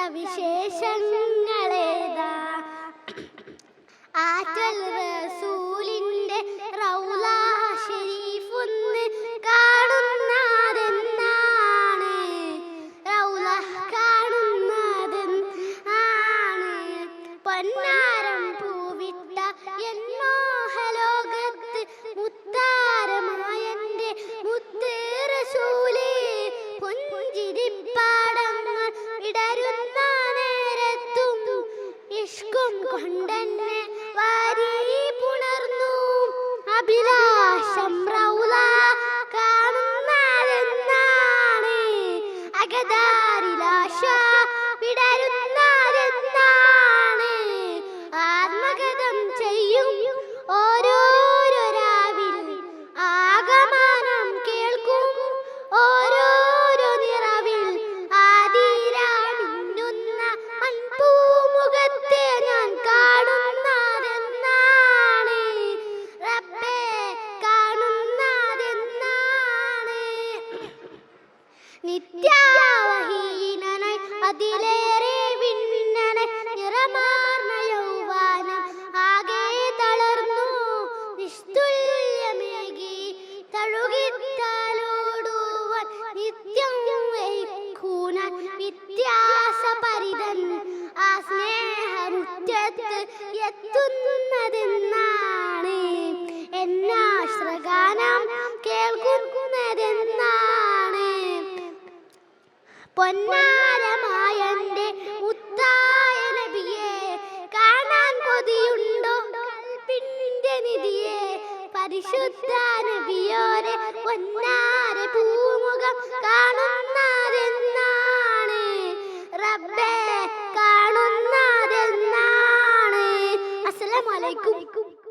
സവിശേഷങ്ങളേതാ ആറ്റൽ റസൂലിന്റെ റൗള ഷരീഫൊന്ന് കാണുന്നതെന്നാണ് റൗള കാണുന്നതെന്നാണ് പൊന്നാരം പൂവിട്ട എന്നോഹലോകത്ത് മുത്താരമായന്റെ മുത്ത് റസൂലേ പുഞ്ചിരിപ്പാടങ്ങൾ വിടരുന്ന നേരത്തും ഇഷ്കും കൊണ്ടെന്നെ വാരി പുണർന്നു അഭിലാഷം റൗള കാണുന്നതെന്നാണ് അകതാരിലാശ വിടരുന്നതെന്നാണ് ആത്മകഥം ചെയ്യും ഓരോരോ രാവിൽ ആഗമനം കേൾക്കും ഓരോരോ നിറവിൽ ആദിരാമിന്നുന്ന മൺപൂമുഖത്തെ ഞാൻ കാണുന്നതെന്നാണ് റബ്ബേ കാണുന്നതെന്നാണ് നിത്യാവഹീനനായി അതിലേറെ വിണ്ണനായി നിറമാർന്ന യൗവനം ആകെ തളർന്നു നിസ്തുല്യമേകി തഴുകിത്താലോടുവാൻ നിത്യം വയ്ക്കൂന വ്യത്യാസപരിതൻ ആ സ്നേഹമുറ്റത്ത് എത്തുന്നതെന്നാണ് എന്നാശ്രഗാനം കേൾക്കുന്നതെന്നാണ് പൊന്നാരമായന്റെ മുത്തായ നബിയെ കാണാൻ കൊതിയുണ്ടോ കൽബിന്റെ നിധിയെ പരിശുദ്ധ നബിയോരെ പൊന്നാര